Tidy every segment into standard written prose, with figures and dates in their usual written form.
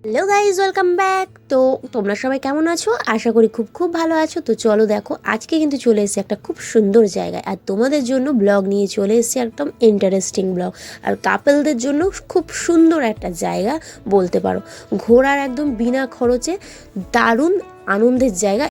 Hello guys, welcome back. তো তোমরা সবাই কেমন আছো? আশা করি খুব খুব ভালো আছো। তো চলো দেখো, আজকে কিন্তু চলে এসেছি একটা খুব সুন্দর জায়গায়, আর তোমাদের জন্য ব্লগ নিয়ে চলে এসেছি, একদম ইন্টারেস্টিং ব্লগ। আর কাপলদের জন্য খুব সুন্দর একটা জায়গা বলতে পারো, ঘোরার একদম বিনা খরচে দারুণ আনন্দের জায়গা।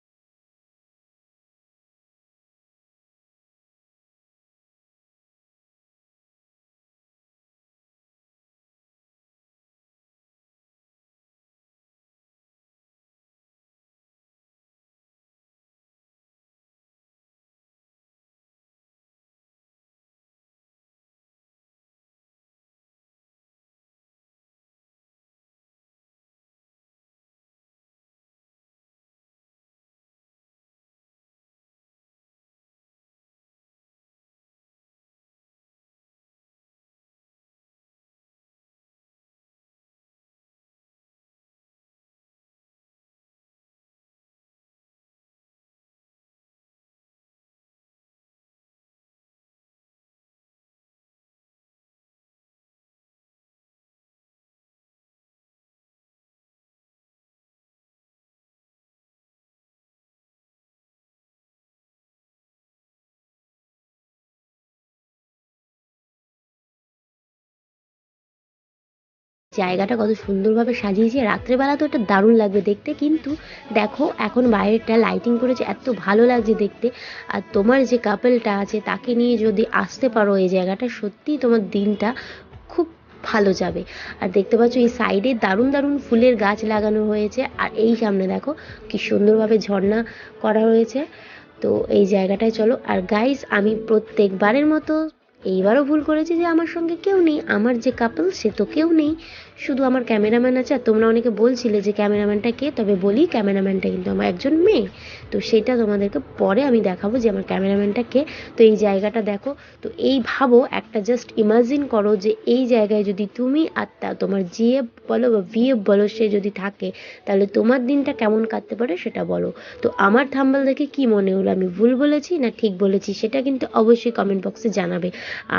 জায়গাটা কত সুন্দরভাবে সাজিয়েছে, রাত্রেবেলা তো এটা দারুণ লাগবে দেখতে। কিন্তু দেখো, এখন বাইরেটা লাইটিং করেছে, এত ভালো লাগছে দেখতে। আর তোমার যে কাপলটা আছে তাকে নিয়ে যদি আসতে পারো এই জায়গাটা, সত্যিই তোমার দিনটা খুব ভালো যাবে। আর দেখতে পাচ্ছ এই সাইডে দারুণ দারুণ ফুলের গাছ লাগানো হয়েছে, আর এই সামনে দেখো কি সুন্দরভাবে ঝর্ণা করা হয়েছে। তো এই জায়গাটায় চলো। আর গাইস, আমি প্রত্যেকবারের মতো এইবারও ভুল করেছি যে আমার সঙ্গে কেউ নেই। আমার যে কাপল সে তো কেউ নেই, শুধু আমার ক্যামেরাম্যান আছে। আর তোমরা অনেকে বলছিলে যে ক্যামেরাম্যানটা কে, তবে বলি ক্যামেরাম্যানটা কিন্তু আমার একজন মেয়ে। তো সেটা তোমাদেরকে পরে আমি দেখাবো যে আমার ক্যামেরাম্যানটা কে। তো এই জায়গাটা দেখো। তো এই ভাবো, একটা জাস্ট ইমাজিন করো যে এই জায়গায় যদি তুমি আর তোমার জিএফ বলো বা ভিএফ বলো সে যদি থাকে, তাহলে তোমার দিনটা কেমন কাটতে পারে সেটা বলো। তো আমার থাম্বনেল দেখে কি মনে হলো, আমি ভুল বলেছি না ঠিক বলেছি, সেটা কিন্তু অবশ্যই কমেন্ট বক্সে জানাবে।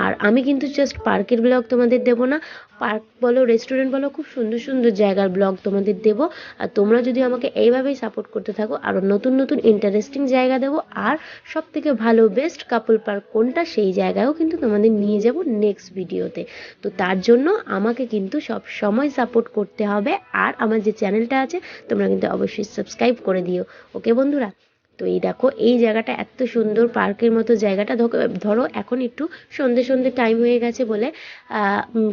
আর আমি কিন্তু জাস্ট পার্কের ব্লগ তোমাদের দেবো না, পার্ক বলো রেস্টুরেন্ট বলো, খুব সুন্দর সুন্দর জায়গার ব্লগ তোমাদের দেবো। আর তোমরা যদি আমাকে এইভাবেই সাপোর্ট করতে থাকো, আরও নতুন নতুন ইন্টারেস্টিং জায়গা দেবো। আর সব থেকে ভালো বেস্ট কাপল পার্ক কোনটা সেই জায়গায়ও কিন্তু তোমাদের নিয়ে যাব নেক্সট ভিডিওতে। তো তার জন্য আমাকে কিন্তু সব সময় সাপোর্ট করতে হবে। আর আমার যে চ্যানেলটা আছে তোমরা কিন্তু অবশ্যই সাবস্ক্রাইব করে দিও। ওকে বন্ধুরা? তো এই দেখো, এই জায়গাটা এত সুন্দর পার্কের মতো জায়গাটা। ধরো এখন একটু সন্ধে সন্ধে টাইম হয়ে গেছে বলে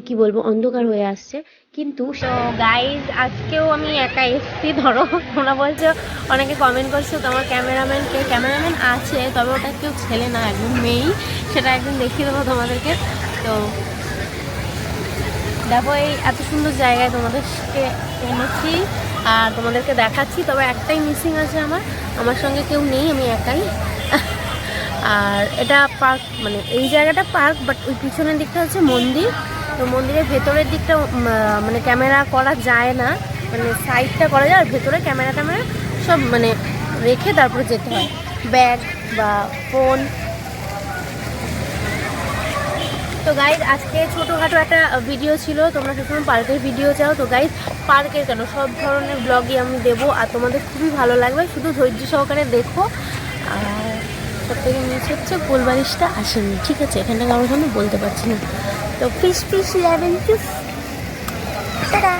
কি বলবো, অন্ধকার হয়ে আসছে। কিন্তু তো গাইজ, আজকেও আমি একা এসছি। ধরো, তোমরা বলছো, অনেকে কমেন্ট করছো তোমার ক্যামেরাম্যানকে। ক্যামেরাম্যান আছে, তবে ওটা কেউ ছেলে না, একদম মেয়েই। সেটা একদম দেখিয়ে দেবো তোমাদেরকে। তো দেখো, এই এত সুন্দর জায়গায় তোমাদেরকে এনেছি আর তোমাদেরকে দেখাচ্ছি। তবে একটাই মিসিং আছে, আমার আমার সঙ্গে কেউ নেই, আমি একাই। আর এটা পার্ক, মানে এই জায়গাটা পার্ক, বাট ওই পিছনের দিকটা হচ্ছে মন্দির। তো মন্দিরের ভেতরের দিকটা মানে ক্যামেরা করা যায় না, মানে সাইডটা করা যায়, আর ভেতরে ক্যামেরা ট্যামেরা সব মানে রেখে তারপরে যেতে হয়, ব্যাগ বা ফোন। তো গাইজ, আজকে ছোটোখাটো একটা ভিডিও ছিল। তোমরা সবসময় পার্কের ভিডিও চাও, তো গাইজ পার্কের কেন, সব ধরনের ব্লগই আমি দেবো, আর তোমাদের খুবই ভালো লাগবে, শুধু ধৈর্য সহকারে দেখো। আর সব থেকে মিস হচ্ছে ফুলবারিশটা আসেনি, ঠিক আছে? এখানটা কারোর সামনে বলতে পারছি না। তো ফিশ ফিশ 11 টাটা।